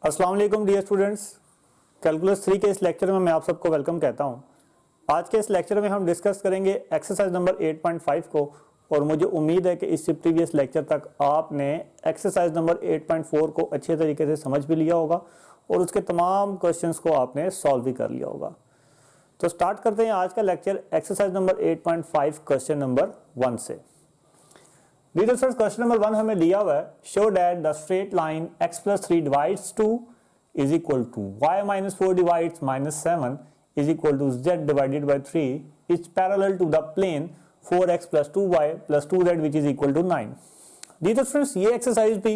अस्सलाम वालेकुम dear students, calculus 3 के इस लेक्चर में मैं आप सबको वेलकम कहता हूं। आज के इस लेक्चर में हम डिस्कस करेंगे एक्सरसाइज नंबर 8.5 को और मुझे उम्मीद है कि इससे प्रीवियस लेक्चर तक आपने एक्सरसाइज नंबर 8.4 को अच्छे तरीके से समझ भी लिया होगा और उसके तमाम क्वेश्चंस को आपने सॉल्व भी कर लिया होगा। तो स्टार्ट करते हैं आज का lecture exercise number 8.5 question number 1 से। क्वेश्चन नंबर 1 हमें दिया हुआ है, show that the straight line x plus 3 divides 2 is equal to y minus 4 divides minus 7 is equal to z divided by 3 is parallel to the plane 4x plus 2y plus 2z which is equal to 9। Friends ये exercise भी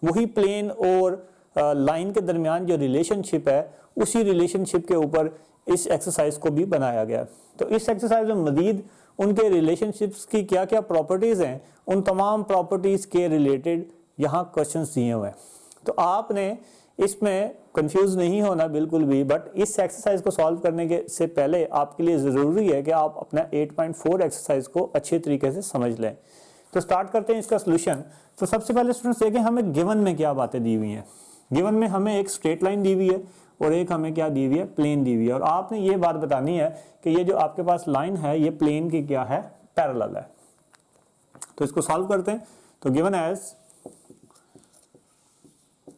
वही plane और line के दरमियान जो relationship है उसी relationship के ऊपर इस एक्सरसाइज को भी बनाया गया। तो इस एक्सरसाइज में मजीद उनके रिलेशनशिप्स की क्या क्या प्रॉपर्टीज हैं, उन तमाम प्रॉपर्टीज के रिलेटेड यहाँ क्वेश्चंस दिए हुए हैं। तो आपने इसमें कंफ्यूज नहीं होना बिल्कुल भी, बट इस एक्सरसाइज को सॉल्व करने के से पहले आपके लिए ज़रूरी है कि आप अपना 8.4 एक्सरसाइज को अच्छे तरीके से समझ लें। तो स्टार्ट करते हैं इसका सोल्यूशन। तो सबसे पहले स्टूडेंट्स देखें हमें गिवन में क्या बातें दी हुई हैं। गिवन में हमें एक स्ट्रेट लाइन दी हुई है और एक हमें क्या दी हुई है, प्लेन दी हुई है। और आपने ये बात बतानी है कि ये जो आपके पास लाइन है ये प्लेन की क्या है, पैरेलल है। तो इसको सॉल्व करते हैं। तो गिवन एज,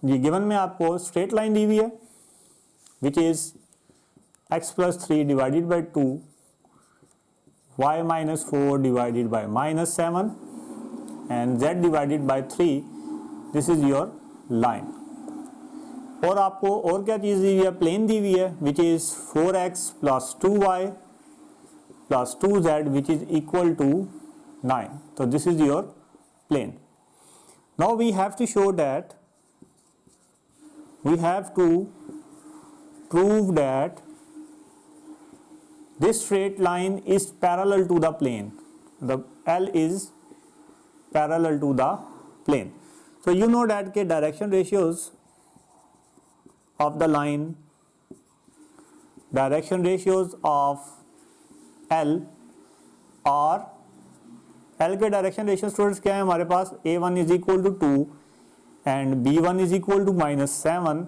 ये गिवन में आपको स्ट्रेट लाइन दी हुई है which is x plus 3 divided by 2 y minus 4 divided by minus 7 and z divided by 3। This is your line. और आपको और क्या चीज दी हुई है, प्लेन दी हुई है which is 4x plus 2y plus 2z which is equal to 9। तो this is your plane. Now we have to show that, we have to prove that this straight line is parallel to the plane. The L is parallel to the plane. So you know that के direction ratios of the line, direction ratios of L are, L के direction ratios students क्या है हमारे पास, A1 is equal to 2 and B1 is equal to -7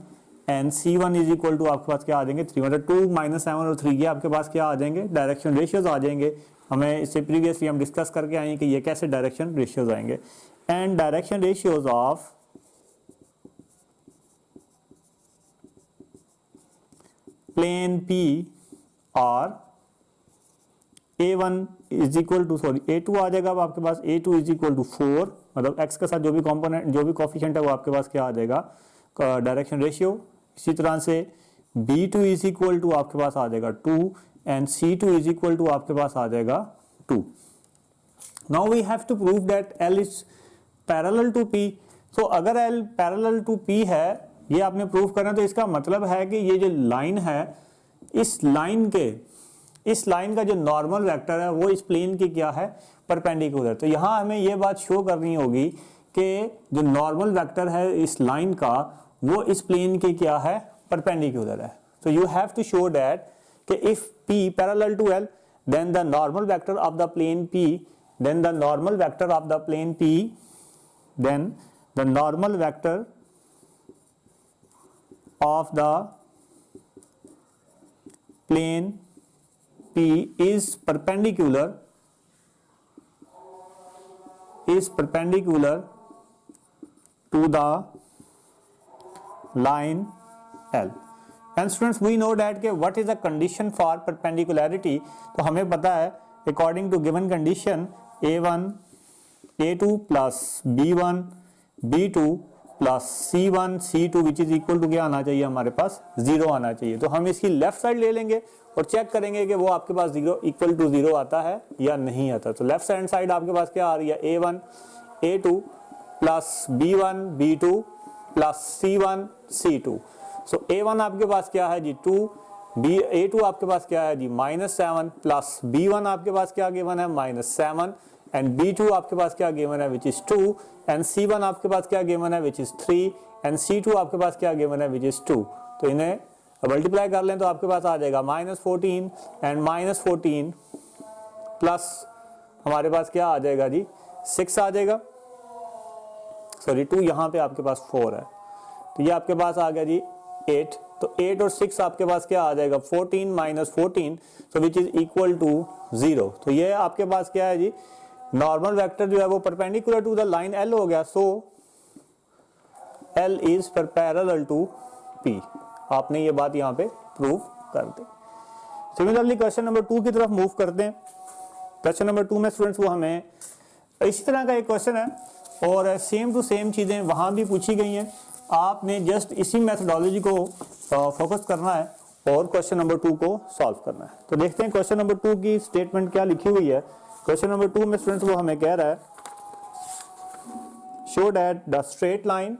and C1 is equal to आपके पास क्या आ जाएंगे 3। मतलब 2 -7 और 3 ये आपके पास क्या आ जाएंगे, डायरेक्शन रेशियोज आ जाएंगे। हमें इससे प्रीवियसली हम डिस्कस करके आए कि ये कैसे डायरेक्शन रेशियोज आएंगे। And direction ratios of plane P are A1 is equal to, sorry A2 आ जाएगा अब आपके पास, A2 इज इक्वल टू 4, मतलब x के साथ जो भी कंपोनेंट जो भी कोफिशिएंट है वो आपके पास क्या आ जाएगा, डायरेक्शन रेशियो। इसी तरह से B2 इज इक्वल टू आपके पास आ जाएगा 2 and C2 is equal to आपके पास आ जाएगा 2। Now we have to prove that L is parallel to P। तो अगर L पैरेलल टू P है, ये आपने प्रूव करना, तो इसका मतलब है कि ये जो लाइन है, इस लाइन का जो नॉर्मल वेक्टर है वो इस प्लेन की क्या है, परपेंडिकुलर। तो यहाँ हमें ये बात शो करनी होगी कि जो नॉर्मल वेक्टर है इस लाइन का वो इस प्लेन की क्या है, परपेंडिकुलर है। तो you have to show that कि if P parallel to L then the normal vector of the plane P, then the normal vector of the plane P, then the normal vector of the plane P is perpendicular to the line L। And students we know that के what is the condition for perpendicularity। तो हमें पता है according to given condition A1 A2 plus B1 B2 plus C1 C2 which is equal to क्या आना चाहिए, हमारे पास 0 आना चाहिए। तो हम इसकी लेफ्ट साइड ले लेंगे और चेक करेंगे कि वो आपके पास 0 इक्वल टू 0 आता है या नहीं आता। तो लेफ्ट हैंड साइड आपके पास क्या आ रही है, A1 A2 plus B1 B2 plus C1 C2। सो A1 आपके पास क्या है जी 2, A2 आपके पास क्या है जी -7 प्लस B1 आपके पास क्या गिवन है -7 एंड B2 आपके पास क्या गिवन है विच इज 2 एंड C1 आपके पास क्या गिवन है विच इज 3 एंड C2 आपके पास क्या गिवन है विच इज 2। तो इन्हें मल्टीप्लाई कर लें तो आपके पास आ जाएगा -14 एंड -14 प्लस हमारे पास क्या आ जाएगा जी 6 आ जाएगा, सॉरी 2, यहाँ पे आपके पास 4 है तो ये आपके पास आ गया जी 8, तो 8 और 6 आपके पास क्या आ जाएगा 14 minus 14, so which is equal to 0। तो ये आपके पास क्या है जी, नॉर्मल वेक्टर जो है वो perpendicular to the line L हो गया, so L is parallel to P। आपने ये बात यहाँ पे प्रूव कर दी। सिमिलरली क्वेश्चन नंबर 2 की तरफ मूव करते हैं। क्वेश्चन नंबर 2 में स्टूडेंट्स वो हमें इसी तरह का एक क्वेश्चन है और सेम टू सेम चीजें वहां भी पूछी गई हैं। आपने जस्ट इसी मेथोडोलॉजी को फोकस करना है और क्वेश्चन नंबर 2 को सॉल्व करना है। तो देखते हैं क्वेश्चन नंबर 2 की स्टेटमेंट क्या लिखी हुई है। क्वेश्चन नंबर 2 में स्टूडेंट्स वो हमें कह रहा है show that the straight line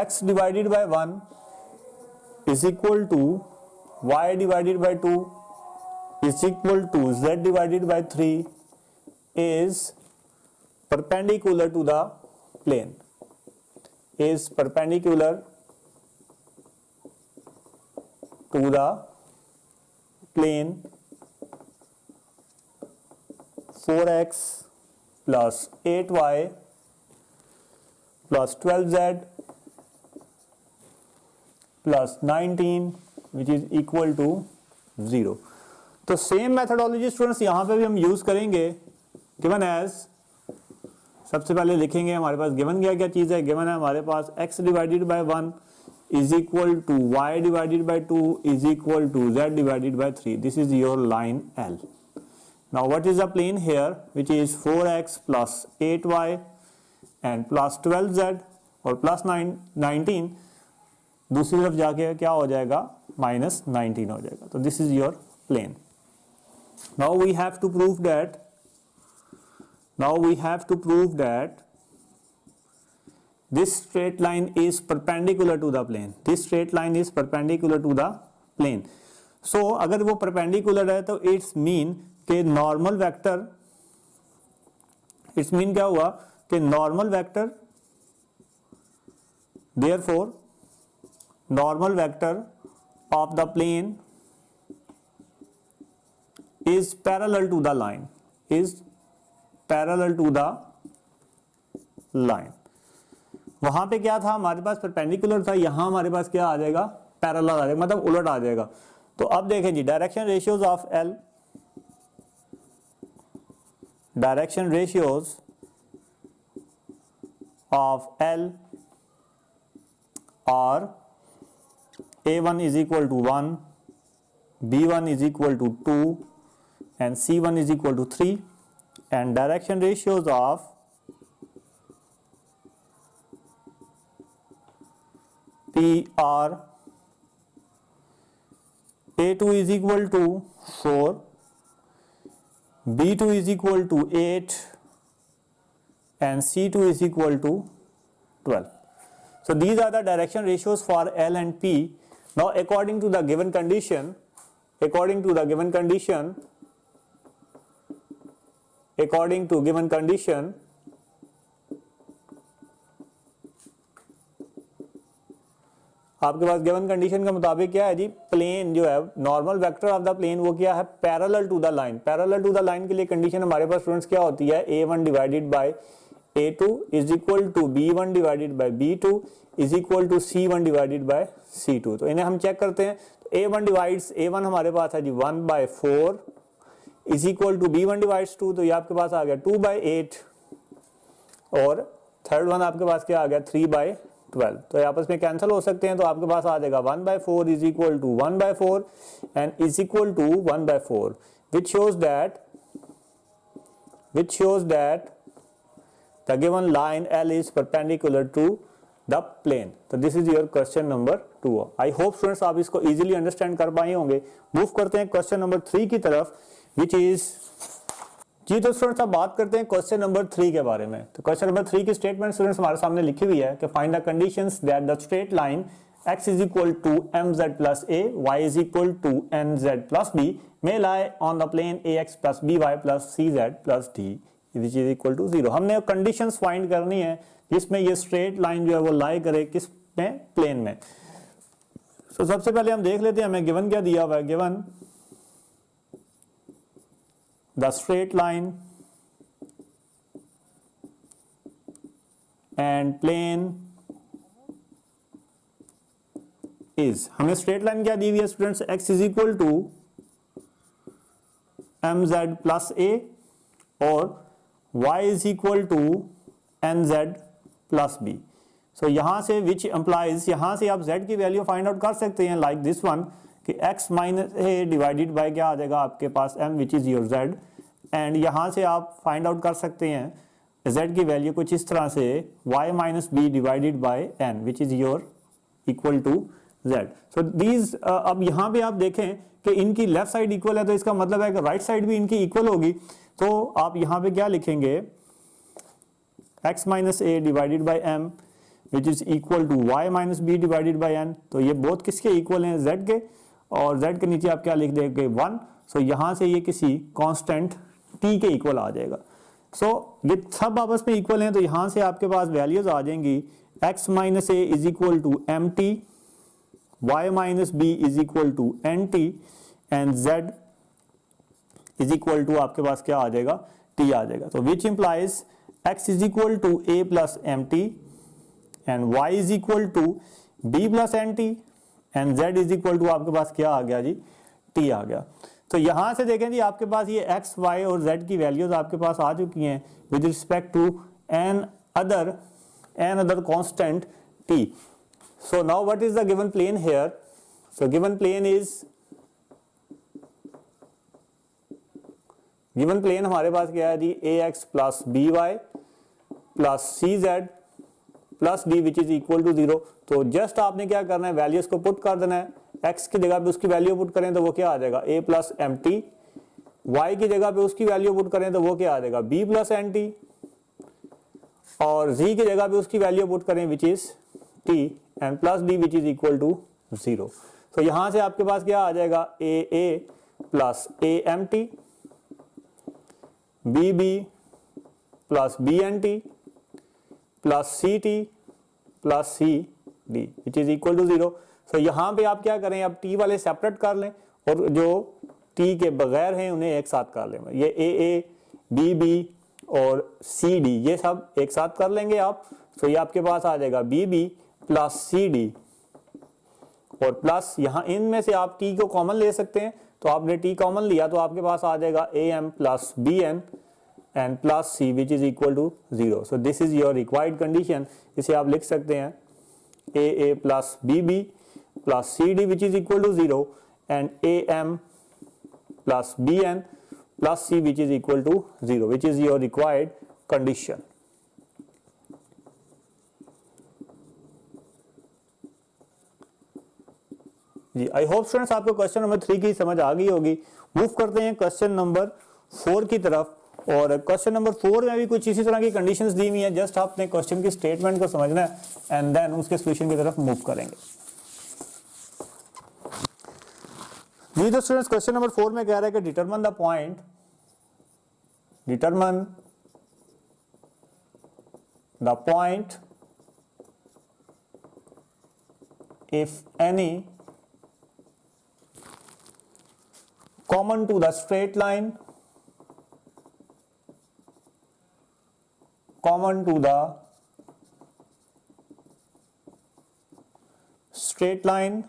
x divided by 1 is equal to y divided by 2 is equal to z divided by 3 is perpendicular to the plane, is perpendicular to the plane 4x plus 8y plus 12z plus 19 which is equal to 0। तो same methodology students यहां पे भी हम use करेंगे। Given as, सबसे पहले लिखेंगे हमारे पास गिवन क्या चीज है, गिवन है हमारे पास x divided by 1 is equal to y divided by 2 is equal to z divided by 3. This is your line L. Now what is the plane here, which is 4x plus 8y and plus 12z और plus 19, दूसरी तरफ जाके क्या हो जाएगा minus 19 हो जाएगा। तो this is your plane. Now we have to prove that this straight line is perpendicular to the plane, this straight line is perpendicular to the plane। so अगर वो perpendicular है तो इट्स मीन के normal vector, it's mean क्या हुआ कि normal vector, therefore normal vector of the plane is parallel to the line, is parallel to the line। वहां पे क्या था हमारे पास परपेंडिकुलर था, यहां हमारे पास क्या आ जाएगा पैरेलल आ जाएगा, मतलब उलट आ जाएगा। तो अब देखें जी, direction ratios of L, direction ratios of L और A1 is equal to 1, B1 is equal to 2 and C1 is equal to 3 and direction ratios of P are A2 is equal to 4, B2 is equal to 8 and C2 is equal to 12. So these are the direction ratios for L and P. Now according to the given condition, according to given condition आपके पास given condition के मुताबिक क्या है जी, plane जो है normal vector of the plane वो क्या है parallel to the line. Parallel to the line के लिए कंडीशन हमारे पास स्टूडेंट्स क्या होती है, A1 divided by A2 is equal to B1 divided by B2 is equal to C1 divided by C2। तो इन्हें हम चेक करते हैं। तो A1 डिवाइड्स A1 हमारे पास है जी 1/4 is equal to B1 divides 2, तो ये आपके पास आ गया 2/8 और थर्ड वन आपके पास क्या आ गया 3/12। तो ये आपस में कैंसिल हो सकते हैं, तो आपके पास आ जाएगा 1/4 is equal to 1/4 and is equal to 1/4 which shows that the given line L is perpendicular to the plane। तो this is your question number 2। I hope students आप इसको easily understand कर पाए होंगे। मूव करते हैं क्वेश्चन नंबर 3 की तरफ, which is जी। तो स्टूडेंट्स अब बात करते हैं क्वेश्चन नंबर 3 के बारे में। तो क्वेश्चन नंबर 3 की स्टेटमेंट स्टूडेंट्स हमारे सामने लिखी हुई है कि find the conditions that the straight line x is equal to mz plus a, y is equal to nz plus b may lie on the plane ax plus by plus cz plus d which is equal to 0। हमने conditions find करनी है जिसमें ये straight line जो है वो लाई करे किस में, प्लेन में। तो सबसे पहले हम देख लेते हैं हमें गिवन क्या दिया हुआ है। Given the straight line and plane is, हमें स्ट्रेट लाइन क्या दी हुई है students, x is equal to mz plus a और y is equal to nz plus b। So यहां से विच एम्प्लाइज, यहां से आप z की वैल्यू फाइंड आउट कर सकते हैं लाइक दिस वन कि x minus a divided bye क्या आ जाएगा आपके पास m which is your z, and यहां से आप फाइंड आउट कर सकते हैं z की वैल्यू कुछ इस तरह से y minus b divided by n which is your equal to z। So these, अब यहां पे आप देखें कि इनकी लेफ्ट साइड इक्वल है तो इसका मतलब है कि राइट साइड भी इनकी इक्वल होगी। तो आप यहां पे क्या लिखेंगे, x minus a divided by m which is equal to y minus b divided by n। तो ये बोथ किसके इक्वल हैं, z के, और z के नीचे आप क्या लिख देंगे 1। सो यहां से ये किसी कांस्टेंट t के इक्वल आ जाएगा। सो ये सब आपस में इक्वल हैं तो यहां से आपके पास वैल्यूज आ जाएंगी x minus a is equal to mt, y minus b is equal to nt and z is equal to आपके पास क्या आ जाएगा, t आ जाएगा। तो which implies x is equal to a plus mt and y is equal to b plus nt and z is equal to आपके पास क्या आ गया जी, t आ गया। तो यहां से देखें जी आपके पास ये x, y और z की वैल्यूज आपके पास आ चुकी हैं with respect to another constant t। So now what is the given plane here? So given plane हमारे पास क्या है जी, ax plus by plus cz plus d which is equal to 0। तो जस्ट आपने क्या करना है, वैल्यूज को पुट कर देना है, x की जगह पे उसकी वैल्यू पुट करें तो वो क्या आ जाएगा a प्लस mt, y की जगह पे उसकी वैल्यू पुट करें तो वो क्या आ जाएगा b प्लस nt, और z की जगह पे उसकी वैल्यू पुट करें which is t and plus D which is equal to 0। तो यहां से आपके पास क्या आ जाएगा a plus amt, bb plus bnt plus ct plus cd which is equal to 0। So यहां पे आप क्या करें, अब t वाले सेपरेट कर लें और जो t के बगैर हैं उन्हें एक साथ कर लें। ये a bb और cd ये सब एक साथ कर लेंगे आप। तो ये आपके पास आ जाएगा bb प्लस सी डी और प्लस यहां इनमें से आप t को कॉमन ले सकते हैं, तो आपने t कॉमन लिया तो आपके पास आ जाएगा am plus bn and plus c which is equal to 0। So this is your required condition. इसे आप लिख सकते हैं a plus bb plus C D which is equal to 0 and am plus bn plus c which is equal to 0 which is your required condition. जी I hope students आपको question number 3 की समझ आ गई होगी। मूव करते हैं question number 4 की तरफ, और क्वेश्चन नंबर 4 में भी कुछ इसी तरह की कंडीशंस दी हुई हैं। जस्ट आपने क्वेश्चन की स्टेटमेंट को समझना है एंड देन उसके सॉल्यूशन की तरफ मूव करेंगे। जी तो स्टूडेंट्स क्वेश्चन नंबर 4 में कह रहा है कि determine the point if any common to the straight line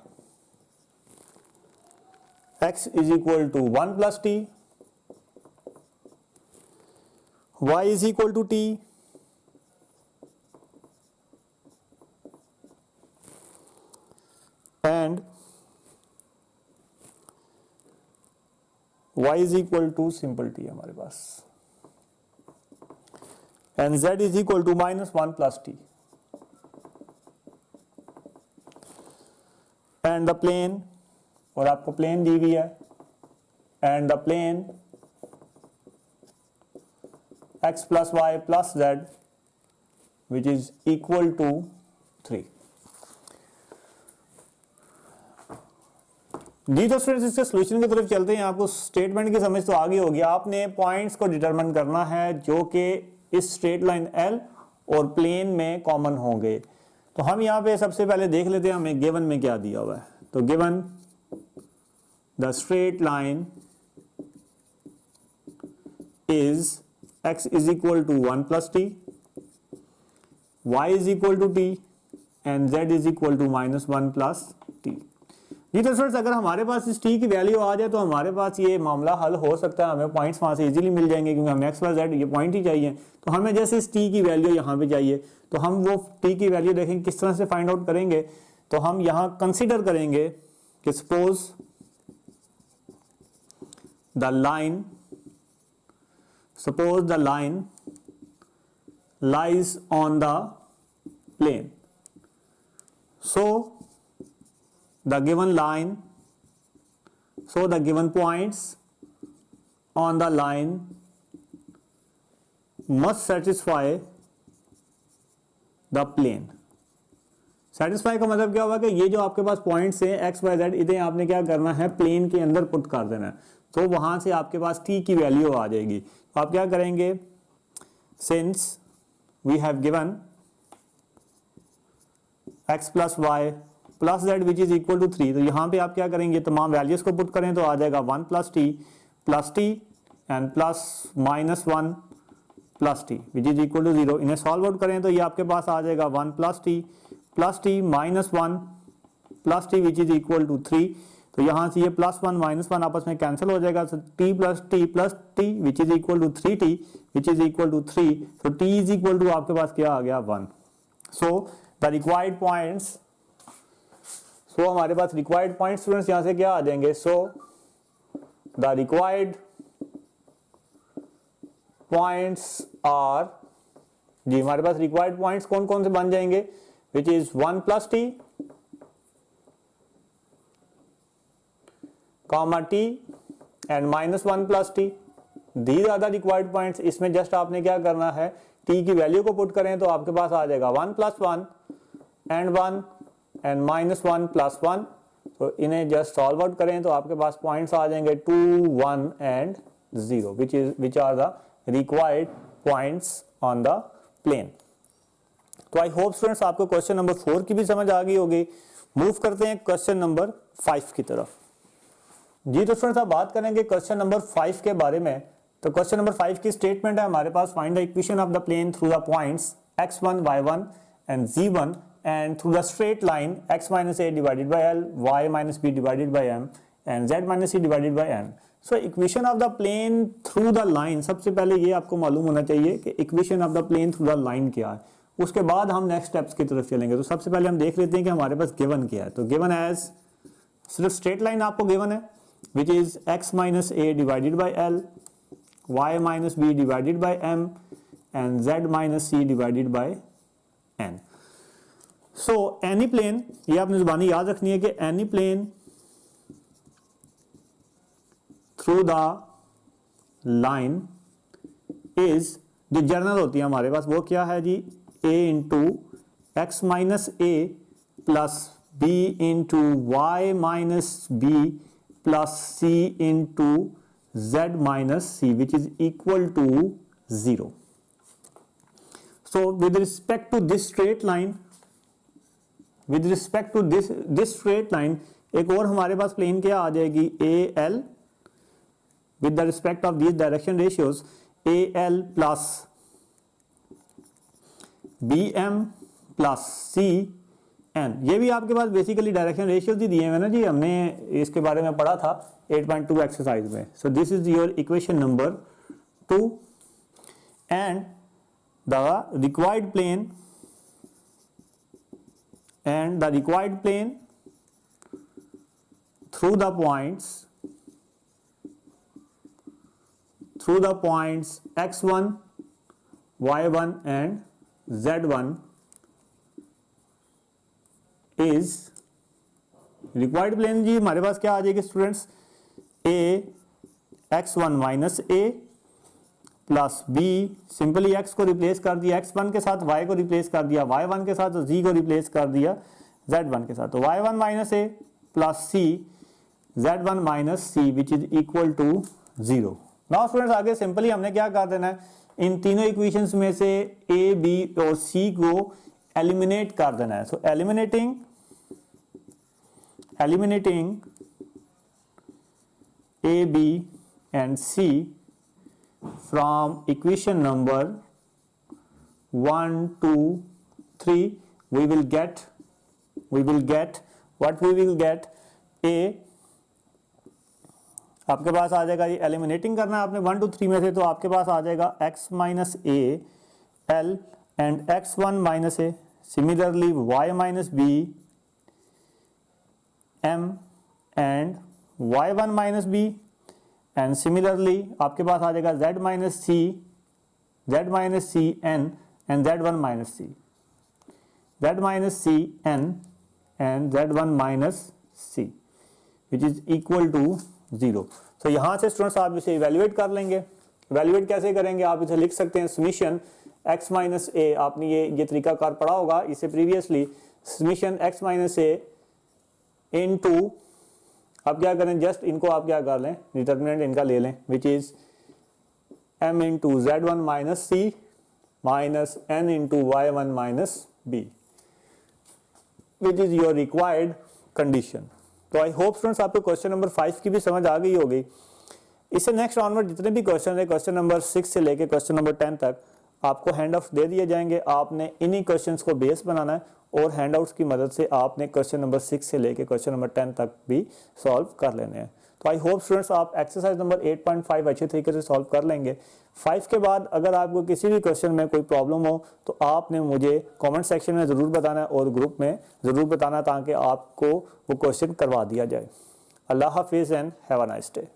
x is equal to 1 plus t, y is equal to t, and y is equal to simple t हमारे पास, and z is equal to minus 1 plus t, and the plane, और आपको plane दी हुई है, and the plane x plus y plus z which is equal to 3। जी तो students इसके solution की तरफ चलते हैं। आपको स्टेटमेंट की समझ तो आ गई होगी। आपने पॉइंट्स को डिटरमिन करना है जो कि इस स्ट्रेट लाइन L और प्लेन में कॉमन होंगे। तो हम यहाँ पे सबसे पहले देख लेते हैं हमें गिवन में क्या दिया हुआ है। तो given the straight line is x is equal to 1 plus t, y is equal to t and z is equal to minus 1 plus t। जी तो स्टूडेंट्स अगर हमारे पास इस t की वैल्यू आ जाए तो हमारे पास ये मामला हल हो सकता है, हमें पॉइंट्स वहाँ से इजीली मिल जाएंगे क्योंकि हमें x y z ये पॉइंट ही चाहिए। तो हमें जैसे इस t की वैल्यू यहाँ पे चाहिए तो हम वो t की वैल्यू देखेंगे किस तरह से फाइंड आउट करेंगे। तो हम यहाँ कंसिडर करेंगे कि suppose the line lies on the plane, so the given points on the line must satisfy the plane। Satisfy का मतलब क्या होगा कि ये जो आपके पास पॉइंट्स हैं एक्स वाई जेड, इन्हें आपने क्या करना है, प्लेन के अंदर पुट कर देना है, तो वहां से आपके पास t की वैल्यू आ जाएगी। तो आप क्या करेंगे, since we have given x plus Y plus Z which is equal to 3, तो यहाँ पे आप क्या करेंगे, तमाम वैल्यूज को पुट करें तो आ जाएगा 1 plus T and plus minus 1 plus T which is equal to 0। इन्हें सॉल्व आउट करें तो ये आपके पास आ जाएगा 1 plus T minus 1 plus T which is equal to 3। तो यहाँ से ये प्लस 1 माइनस 1 आपस में कैंसिल हो जाएगा, तो t plus T which is equal to 3t which is equal to 3। तो t इज इक्वल टू आपके पास क्या आ गया, 1। सो द रिक्वायर्ड पॉइंट्स, सो हमारे पास रिक्वायर्ड पॉइंट्स स्टूडेंट्स यहाँ से क्या आ जाएंगे, so the required points are, जी हमारे पास रिक्वायर्ड पॉइंट्स कौन कौन से बन जाएंगे, which is 1 plus t comma t and minus 1 plus t, these are the required points। इसमें जस्ट आपने क्या करना है, t की वैल्यू को पुट करें तो आपके पास आ जाएगा 1 प्लस 1 and minus 1 प्लस 1। तो इन्हें जस्ट सॉल्व आउट करें तो आपके पास पॉइंट्स आ जाएंगे 2 1 and 0 which are the required points on the plane। तो आई होप स्टूडेंट्स आपको क्वेश्चन नंबर 4 की भी समझ आ गई होगी। मूव करते हैं क्वेश्चन नंबर 5 की तरफ। जी तो स्टूडेंट्स आप बात करेंगे क्वेश्चन नंबर 5 के बारे में। तो क्वेश्चन नंबर 5 की स्टेटमेंट है हमारे पास, find the equation of the plane through the points x1 y1 and z1 and through the straight line x minus a divided by l, y minus b divided by m and z minus c divided by n। So equation of the plane through the line, सबसे पहले ये आपको मालूम होना चाहिए कि equation of the plane through the line क्या है, उसके बाद हम नेक्स्ट स्टेप्स की तरफ चलेंगे। तो सबसे पहले हम देख लेते हैं कि हमारे पास गिवन क्या है। तो गिवन एज, सिर्फ स्ट्रेट लाइन आपको गिवन है which is x minus a divided by l, y minus b divided by m and z minus c divided by n। so any plane, ये आपने जुबानी याद रखनी है कि any plane through the line is, जो general होती है हमारे पास वो क्या है जी, a into x minus a plus b into y minus b plus c into z minus c which is equal to 0। so with respect to this straight line, with respect to this straight line एक और हमारे पास plane क्या आ जाएगी, al with the respect of these direction ratios, al plus bm plus c n। ये भी आपके पास basically direction ratios ही दिए हुए ना जी, हमने इसके बारे में पढ़ा था 8.2 एक्सरसाइज में। So this is your equation number 2 and the required plane through the points x1 y1 and z1 is required plane जी हमारे पास क्या आ जाएगी students, a x1 minus a plus b, simply x को रिप्लेस कर दिया x1 के साथ, y को रिप्लेस कर दिया y1 के साथ, z को रिप्लेस कर दिया z1 के साथ। तो y1 minus a plus c z1 minus c which is equal to 0। Now students आगे सिंपली हमने क्या कर देना है, इन तीनों इक्वेशंस में से a b और c को एलिमिनेट कर देना है। सो eliminating A, B and C from equation number 1, 2, 3, we will get what we will get A, आपके पास आ जाएगा, ये एलिमिनेटिंग करना है आपने 1, 2, 3 में से, तो आपके पास आ जाएगा x minus A L and x1 minus A, similarly y minus B m and y1 minus B, and similarly आपके पास आ जाएगा z minus C n and z1 minus C, z minus c n and z1 minus c which is equal to 0। तो यहाँ से students आप इसे evaluate कर लेंगे। इवेल्युएट कैसे करेंगे, आप इसे लिख सकते हैं समीशन x माइनस ए, आपने ये तरीकाकार पढ़ा होगा इसे प्रीवियसली, समीशन x माइनस ए इनटू, आप क्या करें, जस्ट इनको आप क्या कर लें, डिटर्मिनेंट इनका ले लें, which is m into z1 minus C minus n into y1 minus B, which is your required condition. तो आई होप स्टूडेंट्स आपको क्वेश्चन नंबर 5 की भी समझ आ गई होगी। इससे नेक्स्ट ऑनवर्ड जितने भी क्वेश्चन है, क्वेश्चन नंबर 6 से लेके क्वेश्चन नंबर 10 तक आपको हैंड आउट्स दे दिए जाएंगे। आपने इन्हीं क्वेश्चंस को बेस बनाना है और हैंड आउट्स की मदद से आपने क्वेश्चन नंबर 6 से लेके क्वेश्चन नंबर 10 तक भी सॉल्व कर लेने हैं। तो आई होप स्टूडेंट्स आप एक्सरसाइज नंबर 8.5 अच्छे तरीके से सॉल्व कर लेंगे। 5 के बाद अगर आपको किसी भी क्वेश्चन में कोई प्रॉब्लम हो तो आपने मुझे कमेंट सेक्शन में ज़रूर बताना है और ग्रुप में ज़रूर बताना, ताकि आपको वो क्वेश्चन करवा दिया जाए। अल्लाह हाफिज़ and have a nice day.